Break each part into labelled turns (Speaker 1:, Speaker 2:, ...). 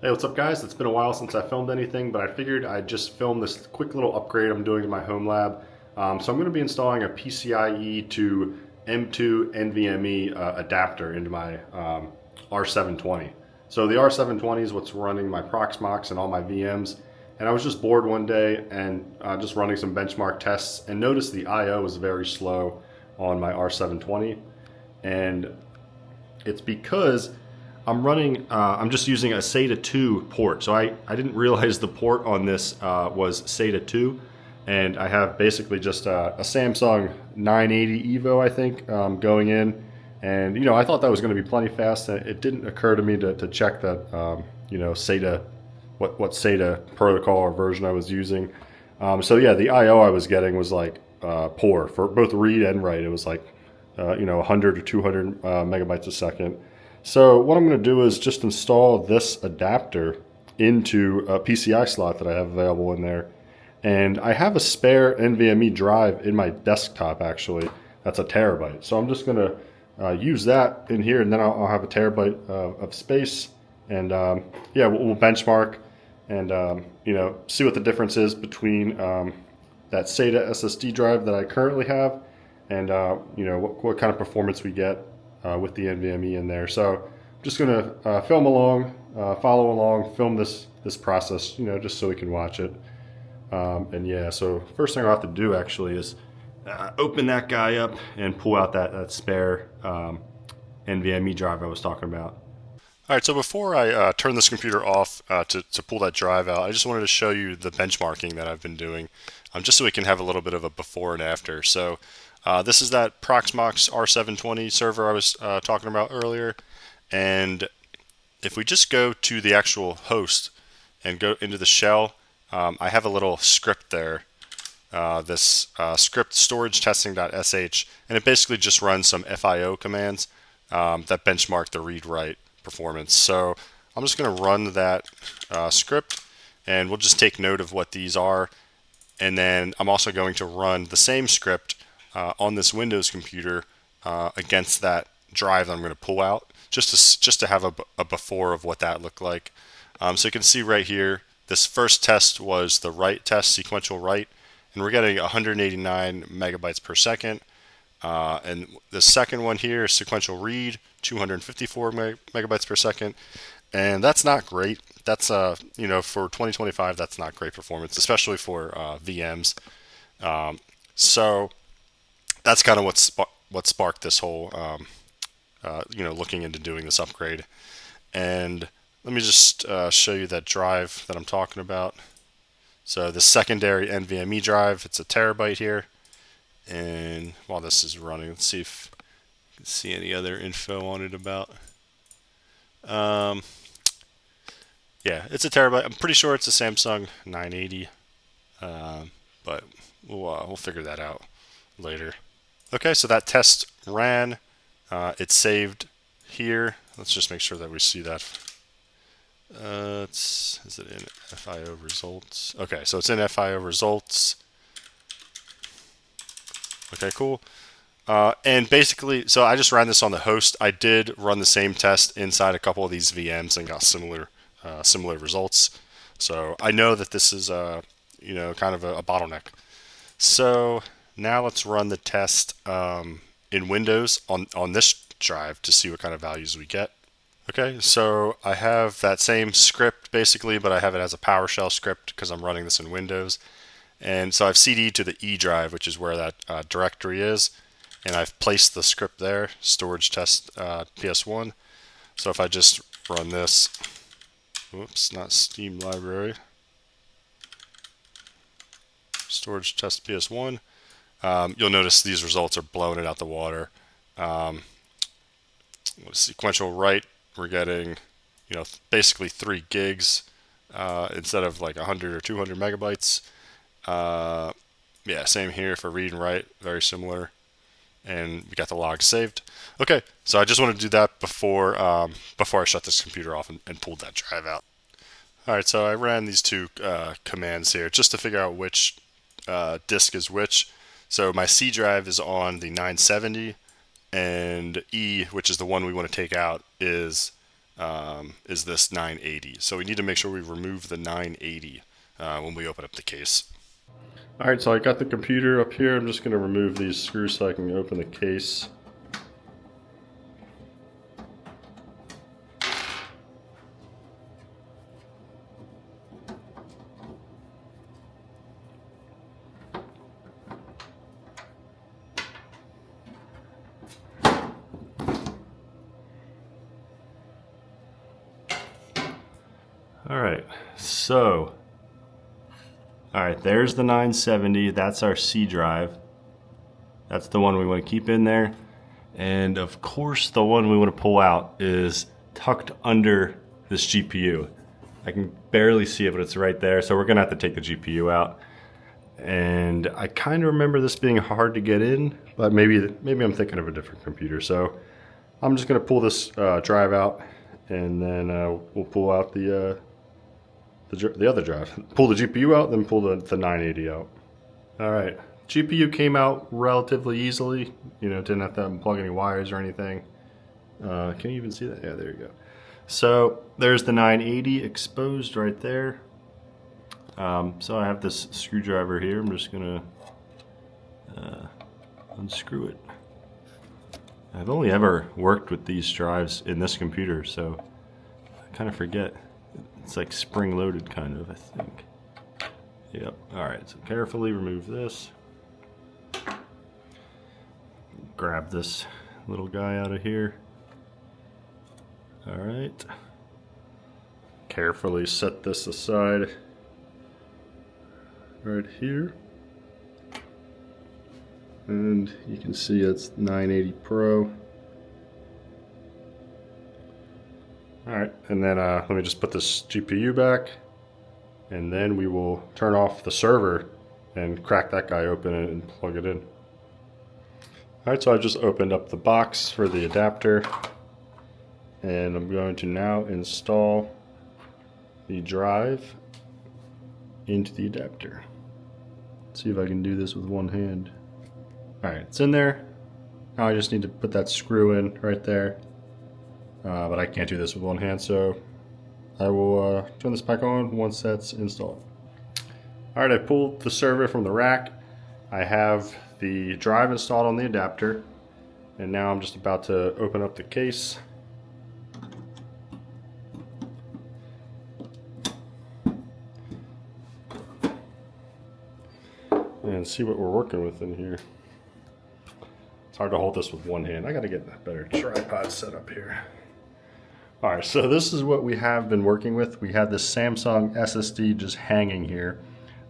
Speaker 1: Hey, what's up guys? It's been a while since I filmed anything, but I figured I'd just film this quick little upgrade I'm doing to my home lab. So I'm going to be installing a PCIe to M2 NVMe adapter into my R720. So the R720 is what's running my Proxmox and all my VMs. And I was just bored one day and just running some benchmark tests and noticed the I/O is very slow on my R720. And it's because I'm just using a SATA 2 port. So I didn't realize the port on this was SATA 2. And I have basically just a Samsung 980 Evo, I think, going in. And, I thought that was going to be plenty fast. And it didn't occur to me to check that, SATA, what SATA protocol or version I was using. So yeah, the I/O I was getting was like poor for both read and write. It was like 100 or 200 megabytes a second. So what I'm going to do is just install this adapter into a PCI slot that I have available in there. And I have a spare NVMe drive in my desktop actually. That's a terabyte. So I'm just going to use that in here, and then I'll have a terabyte of space. And yeah, we'll benchmark and see what the difference is between that SATA SSD drive that I currently have, and what kind of performance we get with the NVMe in there. So I'm just going to film along, follow along, film this process, just so we can watch it. And yeah, so first thing I'll have to do actually is open that guy up and pull out that spare NVMe drive I was talking about. All right, so before I turn this computer off to pull that drive out, I just wanted to show you the benchmarking that I've been doing, just so we can have a little bit of a before and after. So this is that Proxmox R720 server I was talking about earlier, and if we just go to the actual host and go into the shell, I have a little script there, this script storage testing.sh, and it basically just runs some FIO commands that benchmark the read-write performance. So I'm just going to run that script, and we'll just take note of what these are. And then I'm also going to run the same script on this Windows computer against that drive that I'm going to pull out, just to have a before of what that looked like. So you can see right here, this first test was the write test, sequential write, and we're getting 189 megabytes per second. And the second one here is sequential read, 254 megabytes per second, and that's not great. That's for 2025, that's not great performance, especially for VMs. So that's kind of what sparked this whole looking into doing this upgrade. And let me just show you that drive that I'm talking about. So the secondary NVMe drive, it's a terabyte here. And while this is running, let's see if you can see any other info on it about. Yeah, it's a terabyte. I'm pretty sure it's a Samsung 980, but we'll figure that out later. Okay, so that test ran. It's saved here. Let's just make sure that we see that. Is it in FIO results? Okay, so it's in FIO results. Okay, cool. And basically, so I just ran this on the host. I did run the same test inside a couple of these VMs and got similar results. So I know that this is kind of a bottleneck. So now let's run the test in Windows on this drive to see what kind of values we get. Okay, so I have that same script basically, but I have it as a PowerShell script because I'm running this in Windows. And so I've CD'd to the E drive, which is where that directory is, and I've placed the script there, storage test PS1. So if I just run this, whoops, not Steam library, storage test PS1, you'll notice these results are blowing it out the water. Sequential write, we're getting, basically 3 gigs instead of like 100 or 200 megabytes. Yeah, same here for read and write, very similar, and we got the log saved. Okay, so I just want to do that before I shut this computer off and pulled that drive out. All right, so I ran these two commands here just to figure out which disk is which. So my C drive is on the 970, and E, which is the one we want to take out, is is this 980. So we need to make sure we remove the 980 when we open up the case. Alright, so I got the computer up here. I'm just going to remove these screws so I can open the case. Alright, so, alright, there's the 970, that's our C drive. That's the one we want to keep in there. And of course the one we want to pull out is tucked under this GPU. I can barely see it, but it's right there, so we're going to have to take the GPU out. And I kind of remember this being hard to get in, but maybe I'm thinking of a different computer. So I'm just going to pull this drive out, and then we'll pull out the other drive. Pull the GPU out, then pull the 980 out. All right, GPU came out relatively easily. You know, didn't have to unplug any wires or anything. Can you even see that? Yeah, there you go. So there's the 980 exposed right there. So I have this screwdriver here. I'm just gonna unscrew it. I've only ever worked with these drives in this computer, so I kind of forget. It's like spring-loaded kind of, I think. Yep. Alright, so carefully remove this. Grab this little guy out of here. Alright. Carefully set this aside right here. And you can see it's 980 Pro. Alright, and then let me just put this GPU back, and then we will turn off the server and crack that guy open and plug it in. Alright, so I just opened up the box for the adapter, and I'm going to now install the drive into the adapter. Let's see if I can do this with one hand. Alright, it's in there. Now I just need to put that screw in right there. But I can't do this with one hand, so I will turn this back on once that's installed. Alright, I pulled the server from the rack. I have the drive installed on the adapter, and now I'm just about to open up the case. And see what we're working with in here. It's hard to hold this with one hand. I gotta get a better tripod set up here. Alright, so this is what we have been working with. We had this Samsung SSD just hanging here.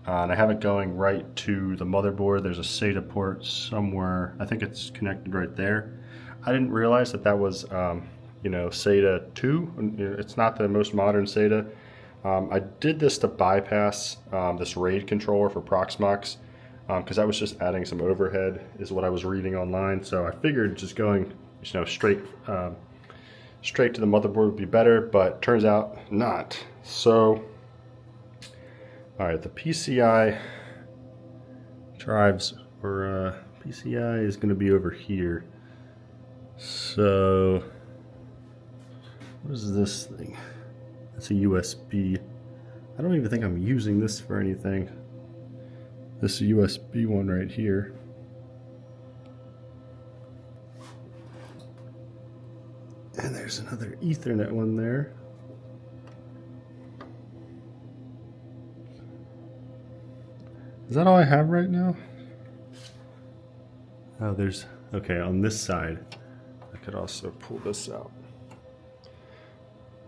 Speaker 1: And I have it going right to the motherboard. There's a SATA port somewhere. I think it's connected right there. I didn't realize that was, SATA 2. It's not the most modern SATA. I did this to bypass this RAID controller for Proxmox, because that was just adding some overhead, is what I was reading online. So I figured just going, straight to the motherboard would be better, but turns out not. So, all right, the PCI drives, or PCI is going to be over here. So, what is this thing? It's a USB. I don't even think I'm using this for anything. This USB one right here. And there's another Ethernet one there. Is that all I have right now? Oh, there's, okay, on this side, I could also pull this out.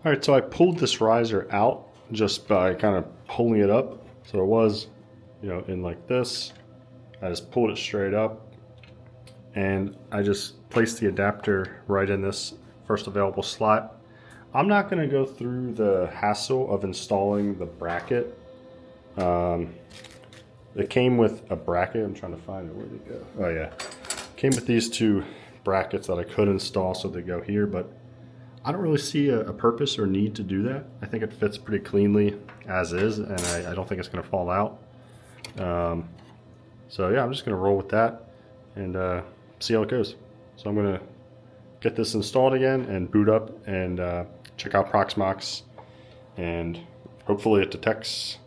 Speaker 1: All right, so I pulled this riser out just by kind of pulling it up. So it was, in like this. I just pulled it straight up, and I just placed the adapter right in this first available slot. I'm not going to go through the hassle of installing the bracket. It came with a bracket. I'm trying to find it. Where'd it go? Oh yeah, came with these two brackets that I could install, so they go here, but I don't really see a purpose or need to do that. I think it fits pretty cleanly as is, and I don't think it's going to fall out. So yeah, I'm just going to roll with that and see how it goes. So I'm going to get this installed again and boot up and check out Proxmox, and hopefully it detects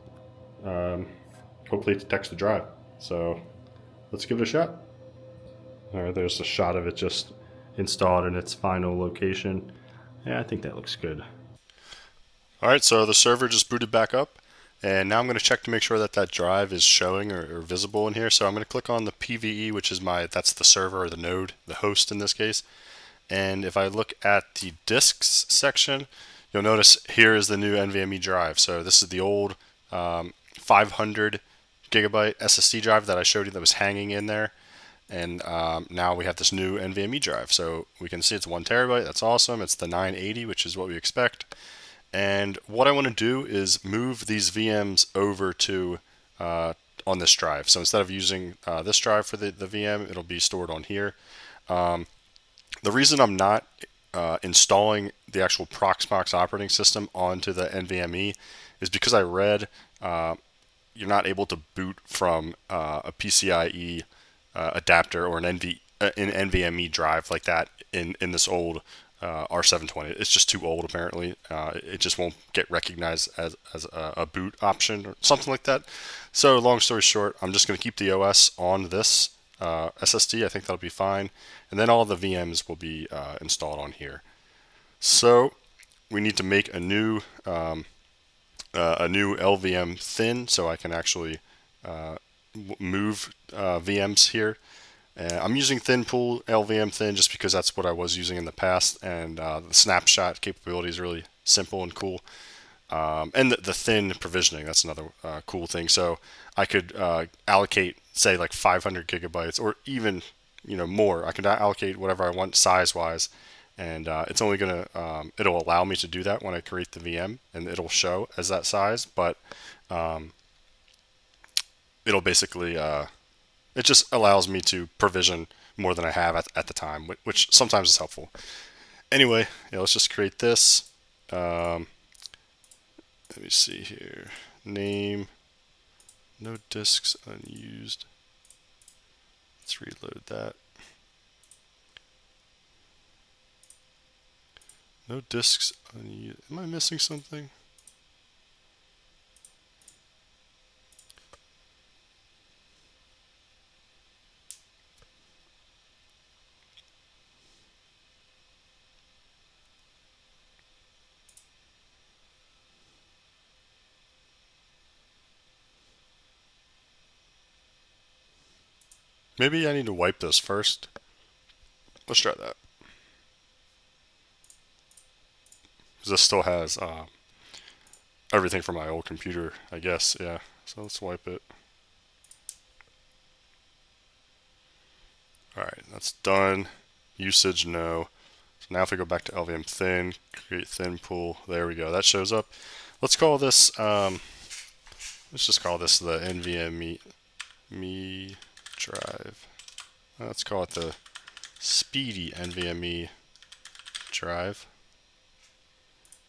Speaker 1: the drive. So let's give it a shot. All right, there's a shot of it just installed in its final location. Yeah, I think that looks good. All right, so the server just booted back up, and now I'm going to check to make sure that that drive is showing or visible in here. So I'm going to click on the PVE, which is that's the server or the node, the host in this case. And if I look at the disks section, you'll notice here is the new NVMe drive. So this is the old 500 gigabyte SSD drive that I showed you that was hanging in there. And now we have this new NVMe drive. So we can see it's 1 terabyte. That's awesome. It's the 980, which is what we expect. And what I want to do is move these VMs over to on this drive. So instead of using this drive for the VM, it'll be stored on here. The reason I'm not installing the actual Proxmox operating system onto the NVMe is because I read you're not able to boot from a PCIe adapter or an NVMe drive like that in this old R720. It's just too old apparently. It just won't get recognized as a boot option or something like that. So long story short, I'm just going to keep the OS on this SSD. I think that'll be fine. And then all the VMs will be installed on here. So we need to make a new LVM thin so I can actually move VMs here. I'm using ThinPool LVM thin just because that's what I was using in the past, and the snapshot capability is really simple and cool. And the thin provisioning, that's another cool thing. So I could allocate, say, like 500 gigabytes or even more. I can allocate whatever I want size-wise, and it's only gonna it'll allow me to do that when I create the VM, and it'll show as that size. But it'll basically it just allows me to provision more than I have at the time, which sometimes is helpful. Anyway, yeah, let's just create this. Let me see here. Name, no disks unused. Let's reload that. No disks unused. Am I missing something? Maybe I need to wipe this first. Let's try that. Because this still has everything from my old computer, I guess. Yeah, so let's wipe it. Alright, that's done. Usage, no. So now if we go back to LVM thin, create thin pool, there we go. That shows up. Let's call this, let's just call this the NVMe drive. Let's call it the speedy NVMe drive.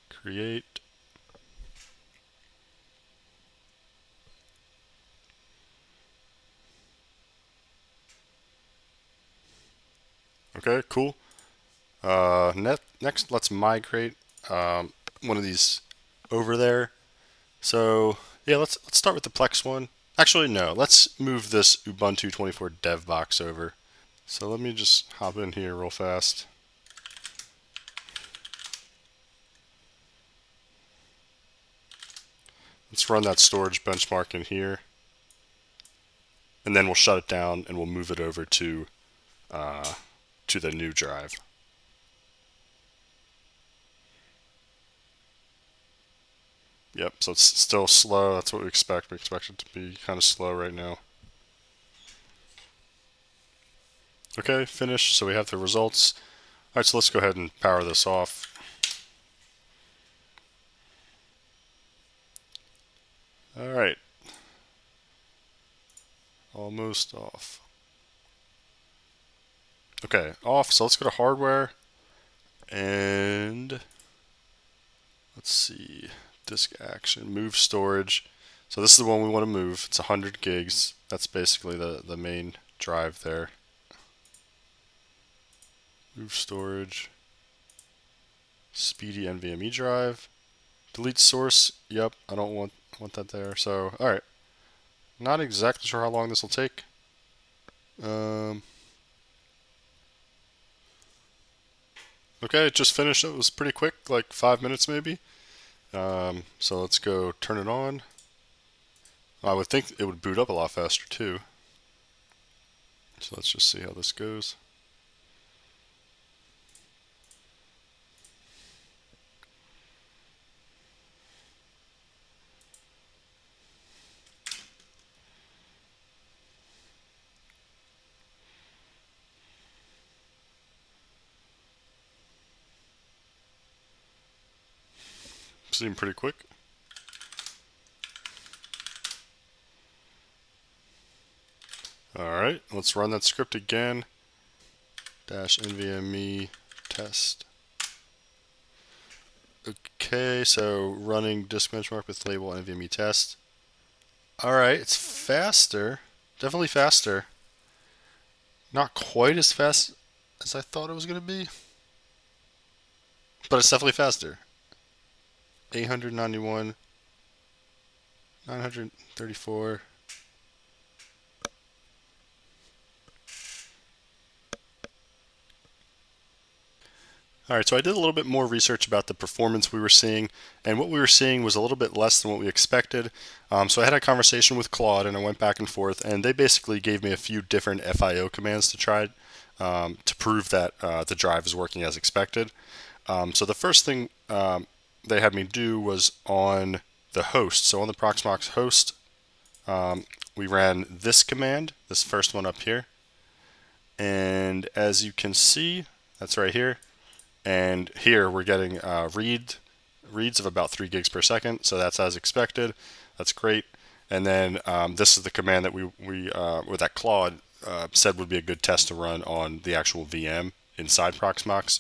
Speaker 1: Create. Okay, cool. Next, let's migrate one of these over there. So yeah, let's start with the Plex one. Actually, no. Let's move this Ubuntu 24 dev box over. So let me just hop in here real fast. Let's run that storage benchmark in here, and then we'll shut it down and we'll move it over to the new drive. Yep, so it's still slow. That's what we expect. We expect it to be kind of slow right now. Okay, finished. So we have the results. All right, so let's go ahead and power this off. All right. Almost off. Okay, off. So let's go to hardware. And let's see. Disk action, move storage. So this is the one we want to move. It's 100 gigs. That's basically the main drive there. Move storage. speedy NVMe drive. Delete source. Yep, I don't want that there. So, all right. Not exactly sure how long this will take. Okay, it just finished. It was pretty quick, like 5 minutes maybe. So let's go turn it on. I would think it would boot up a lot faster too. So let's just see how this goes. Seemed pretty quick. Alright, let's run that script again. Dash NVMe test. Okay, so running disk benchmark with label NVMe test. Alright, it's faster. Definitely faster. Not quite as fast as I thought it was going to be. But it's definitely faster. 891, 934. Alright, so I did a little bit more research about the performance we were seeing, and what we were seeing was a little bit less than what we expected. So I had a conversation with Claude, and I went back and forth, and they basically gave me a few different FIO commands to try to prove that the drive is working as expected. So the first thing they had me do was on the host. So on the Proxmox host, we ran this command, this first one up here, and as you can see, that's right here. And here we're getting reads of about 3 gigs per second, so that's as expected. That's great. And then this is the command that or that Claude said would be a good test to run on the actual VM inside Proxmox.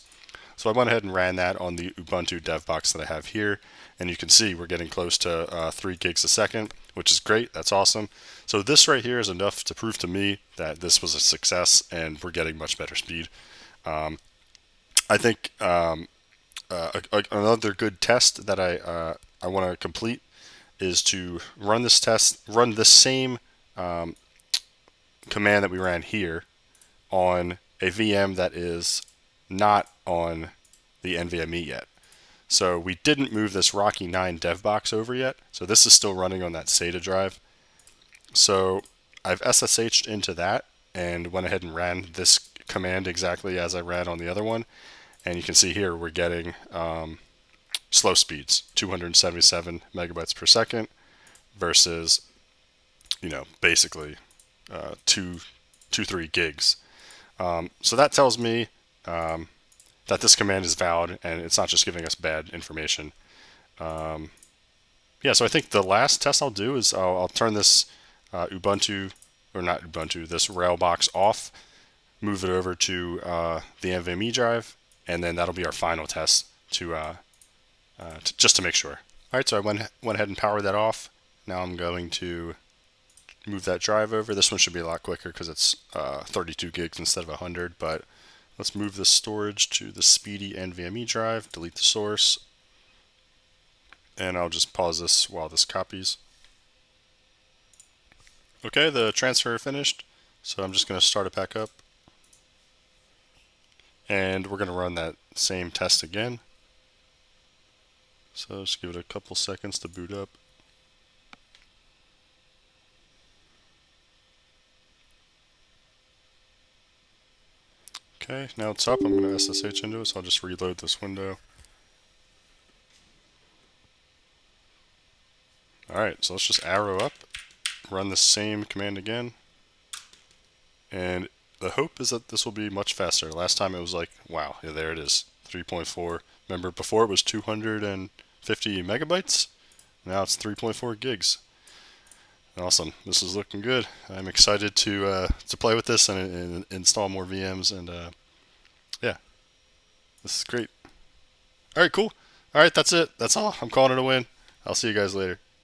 Speaker 1: So I went ahead and ran that on the Ubuntu dev box that I have here, and you can see we're getting close to 3 gigs a second, which is great. That's awesome. So this right here is enough to prove to me that this was a success and we're getting much better speed. I think another good test that I want to complete is to run this test, run this same command that we ran here on a VM that is not on the NVMe yet. So we didn't move this Rocky 9 dev box over yet, so this is still running on that SATA drive. So I've SSH'd into that and went ahead and ran this command exactly as I ran on the other one. And you can see here we're getting slow speeds, 277 megabytes per second versus, basically 3 gigs. So that tells me that this command is valid and it's not just giving us bad information. Yeah, so I think the last test I'll do is I'll turn this Ubuntu, or not Ubuntu, this Railbox off, move it over to the NVMe drive, and then that'll be our final test just to make sure. All right, so I went ahead and powered that off. Now I'm going to move that drive over. This one should be a lot quicker because it's 32 gigs instead of 100, but let's move the storage to the speedy NVMe drive, delete the source, and I'll just pause this while this copies. Okay, the transfer finished, so I'm just going to start it back up. And we're going to run that same test again. So just give it a couple seconds to boot up. Okay, now it's up. I'm going to SSH into it, so I'll just reload this window. Alright, so let's just arrow up, run the same command again, and the hope is that this will be much faster. Last time it was like, wow, yeah, there it is, 3.4. Remember before it was 250 megabytes? Now it's 3.4 gigs. Awesome, this is looking good. I'm excited to play with this and install more VMs, and yeah, this is great. Alright, cool. Alright, that's it. That's all. I'm calling it a win. I'll see you guys later.